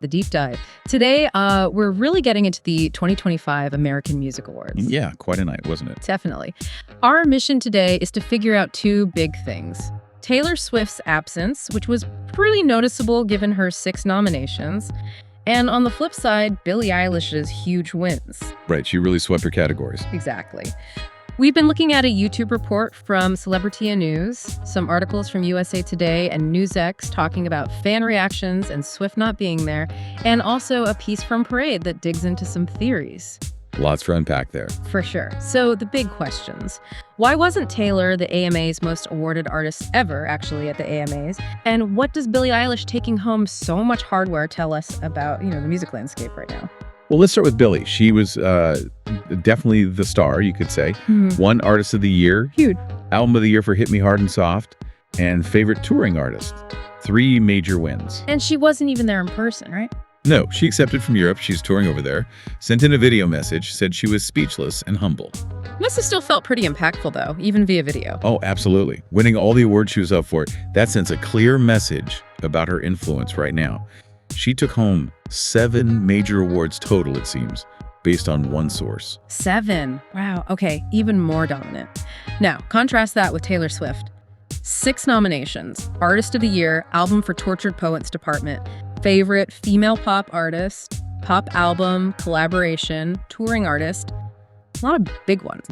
the deep dive. Today, we're really getting into the 2025 American Music Awards. Yeah, quite a night, wasn't it? Definitely. Our mission today is to figure out two big things. Taylor Swift's absence, which was pretty noticeable given her 6 nominations, and on the flip side, Billie Eilish's huge wins. Right, she really swept her categories. Exactly. We've been looking at a YouTube report from Celebrity News, some articles from USA Today and NewsX talking about fan reactions and Swift not being there, and also a piece from Parade that digs into some theories. Lots to unpack there. For sure. So the big questions. Why wasn't Taylor the AMA's most awarded artist ever, actually, at the AMAs? And what does Billie Eilish taking home so much hardware tell us about, the music landscape right now? Well, let's start with Billie. She was definitely the star, you could say. One Artist of the Year. Huge. Album of the Year for Hit Me Hard and Soft. And Favorite Touring Artist. 3 major wins. And she wasn't even there in person, right? No, she accepted from Europe. She's touring over there. Sent in a video message, said she was speechless and humble. Must have still felt pretty impactful, though, even via video. Oh, absolutely. Winning all the awards she was up for, that sends a clear message about her influence right now. She took home 7 major awards total, it seems, based on one source. 7. Wow. Okay, even more dominant. Now, contrast that with Taylor Swift. 6 nominations. Artist of the Year, Album for Tortured Poets Department, Favorite Female Pop Artist, Pop Album, Collaboration, Touring Artist. A lot of big ones.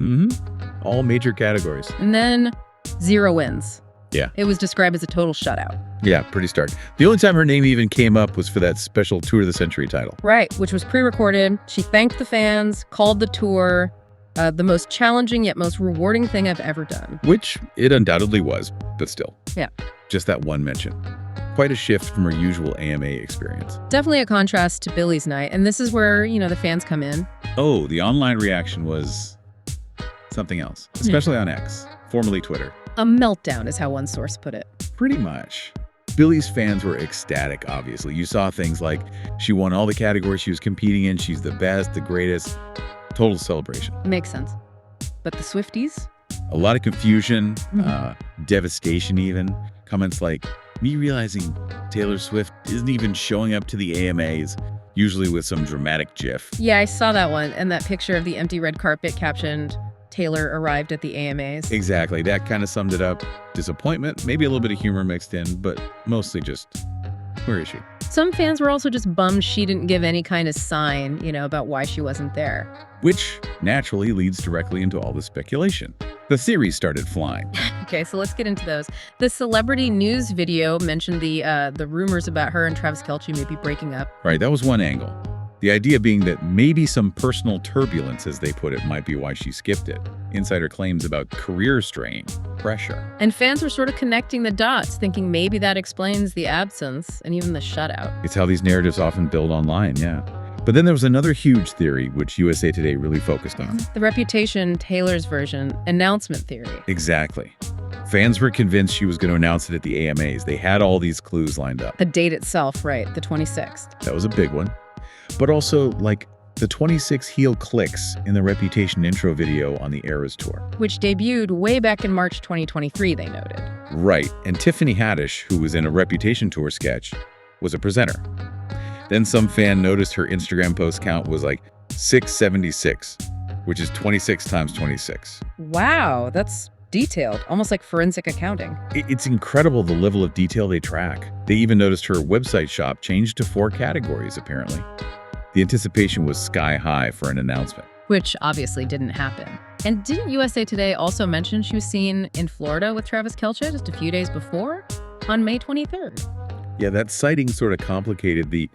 All major categories. And then 0 wins. Yeah. It was described as a total shutout. Yeah, pretty stark. The only time her name even came up was for that special Tour of the Century title. Right, which was pre-recorded. She thanked the fans, called the tour the most challenging yet most rewarding thing I've ever done. Which it undoubtedly was, but still. Yeah. Just that one mention. Quite a shift from her usual AMA experience. Definitely a contrast to Billie's night, and this is where, the fans come in. Oh, the online reaction was something else, especially on X, formerly Twitter. A meltdown is how one source put it. Pretty much. Billie's fans were ecstatic, obviously. You saw things like she won all the categories she was competing in. She's the best, the greatest. Total celebration. Makes sense. But the Swifties? A lot of confusion, devastation even. Comments like, me realizing Taylor Swift isn't even showing up to the AMAs, usually with some dramatic gif. Yeah, I saw that one, and that picture of the empty red carpet captioned, Taylor arrived at the AMAs. Exactly. That kind of summed it up. Disappointment, maybe a little bit of humor mixed in, but mostly just, where is she? Some fans were also just bummed she didn't give any kind of sign, about why she wasn't there. Which naturally leads directly into all the speculation. The theories started flying. Okay, so let's get into those. The Celebrity News video mentioned the rumors about her and Travis Kelce maybe breaking up. Right, that was one angle. The idea being that maybe some personal turbulence, as they put it, might be why she skipped it. Insider claims about career strain, pressure. And fans were sort of connecting the dots, thinking maybe that explains the absence and even the shutout. It's how these narratives often build online, yeah. But then there was another huge theory, which USA Today really focused on. The Reputation, Taylor's version, announcement theory. Exactly. Fans were convinced she was going to announce it at the AMAs. They had all these clues lined up. The date itself, right, the 26th. That was a big one. But also, the 26 heel clicks in the Reputation intro video on the Eras tour. Which debuted way back in March 2023, they noted. Right, and Tiffany Haddish, who was in a Reputation tour sketch, was a presenter. Then some fan noticed her Instagram post count was 676, which is 26 times 26. Wow, that's detailed, almost like forensic accounting. It's incredible the level of detail they track. They even noticed her website shop changed to 4 categories, apparently. The anticipation was sky high for an announcement. Which obviously didn't happen. And didn't USA Today also mention she was seen in Florida with Travis Kelce just a few days before, on May 23rd? Yeah, that sighting sort of complicated the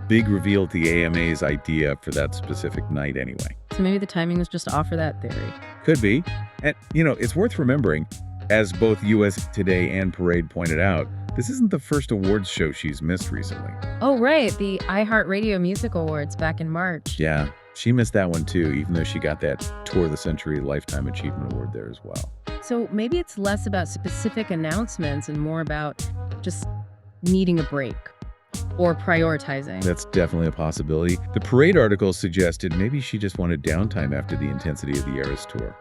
big reveal at the AMA's idea for that specific night anyway. So maybe the timing was just off for that theory. Could be. And, it's worth remembering, as both USA Today and Parade pointed out, this isn't the first awards show she's missed recently. Oh, right. The iHeartRadio Music Awards back in March. Yeah, she missed that one too, even though she got that Tour of the Century Lifetime Achievement Award there as well. So maybe it's less about specific announcements and more about just needing a break or prioritizing. That's definitely a possibility. The Parade article suggested maybe she just wanted downtime after the intensity of the Eras tour.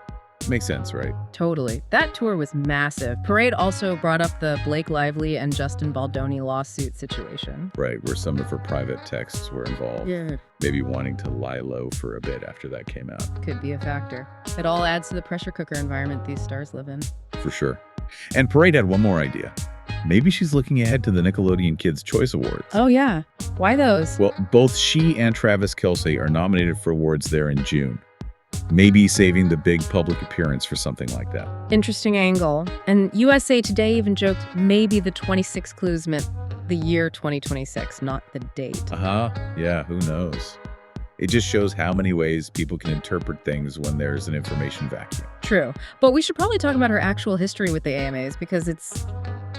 Makes sense, right? Totally. That tour was massive. Parade also brought up the Blake Lively and Justin Baldoni lawsuit situation. Right, where some of her private texts were involved. Yeah. Maybe wanting to lie low for a bit after that came out. Could be a factor. It all adds to the pressure cooker environment these stars live in. For sure. And Parade had one more idea. Maybe she's looking ahead to the Nickelodeon Kids' Choice Awards. Oh, yeah. Why those? Well, both she and Travis Kelce are nominated for awards there in June. Maybe saving the big public appearance for something like that. Interesting angle. And USA Today even joked maybe the 26 clues meant the year 2026, not the date. Yeah, who knows? It just shows how many ways people can interpret things when there's an information vacuum. True. But we should probably talk about her actual history with the AMAs because it's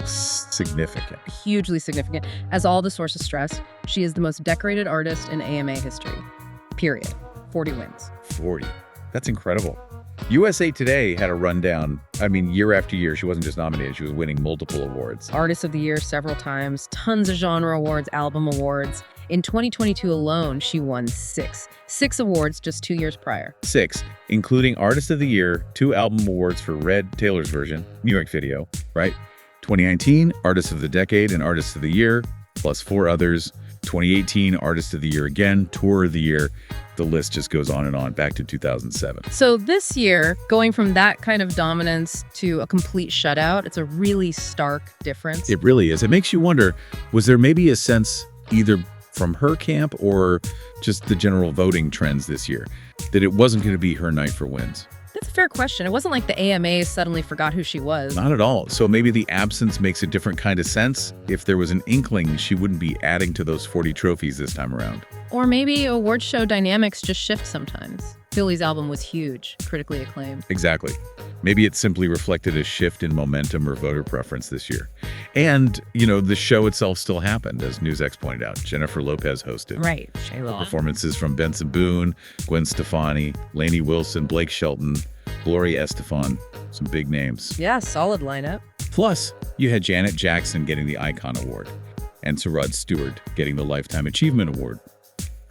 significant. Hugely significant. As all the sources stress, she is the most decorated artist in AMA history. Period. 40 wins. 40. That's incredible. USA Today had a rundown. I mean, year after year, she wasn't just nominated, she was winning multiple awards. Artist of the Year several times, tons of genre awards, album awards. In 2022 alone, she won 6. 6 awards just 2 years prior. 6, including Artist of the Year, 2 album awards for Red, Taylor's version, New York Video, right? 2019, Artist of the Decade and Artist of the Year, plus 4 others. 2018, Artist of the Year again, Tour of the Year. The list just goes on and on, back to 2007. So this year, going from that kind of dominance to a complete shutout, it's a really stark difference. It really is. It makes you wonder, was there maybe a sense either from her camp or just the general voting trends this year that it wasn't going to be her night for wins? That's a fair question. It wasn't like the AMAs suddenly forgot who she was. Not at all. So maybe the absence makes a different kind of sense. If there was an inkling, she wouldn't be adding to those 40 trophies this time around. Or maybe award show dynamics just shift sometimes. Billy's album was huge, critically acclaimed. Exactly. Maybe it simply reflected a shift in momentum or voter preference this year. And, the show itself still happened, as NewsX pointed out. Jennifer Lopez hosted. Right, Shayla. Performances from Benson Boone, Gwen Stefani, Lainey Wilson, Blake Shelton, Gloria Estefan, some big names. Yeah, solid lineup. Plus, you had Janet Jackson getting the Icon Award and Sir Rod Stewart getting the Lifetime Achievement Award.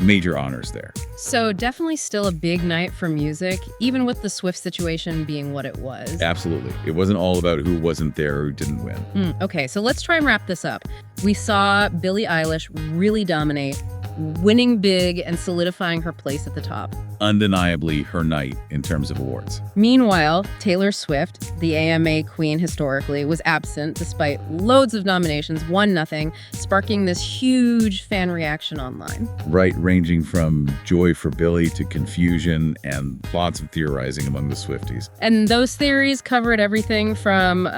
Major honors there. So definitely still a big night for music, even with the Swift situation being what it was. Absolutely. It wasn't all about who wasn't there or who didn't win. Okay, so let's try and wrap this up. We saw Billie Eilish really dominate, winning big and solidifying her place at the top. Undeniably her night in terms of awards. Meanwhile, Taylor Swift, the AMA queen historically, was absent despite loads of nominations, won nothing, sparking this huge fan reaction online. Right, ranging from joy for Billie to confusion and lots of theorizing among the Swifties. And those theories covered everything from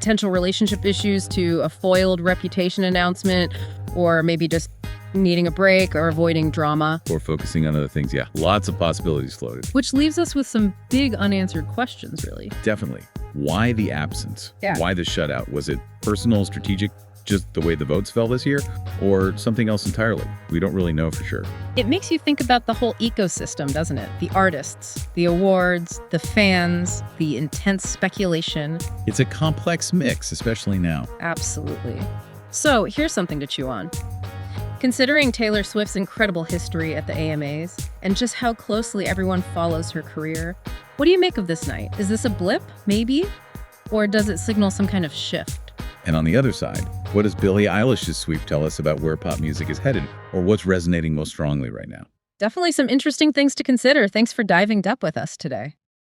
potential relationship issues to a foiled reputation announcement, or maybe just needing a break or avoiding drama. Or focusing on other things. Yeah, lots of possibilities floated. Which leaves us with some big unanswered questions, really. Definitely. Why the absence? Yeah. Why the shutout? Was it personal, strategic, just the way the votes fell this year? Or something else entirely? We don't really know for sure. It makes you think about the whole ecosystem, doesn't it? The artists, the awards, the fans, the intense speculation. It's a complex mix, especially now. Absolutely. So here's something to chew on. Considering Taylor Swift's incredible history at the AMAs and just how closely everyone follows her career, what do you make of this night? Is this a blip, maybe? Or does it signal some kind of shift? And on the other side, what does Billie Eilish's sweep tell us about where pop music is headed, or what's resonating most strongly right now? Definitely some interesting things to consider. Thanks for diving deep with us today.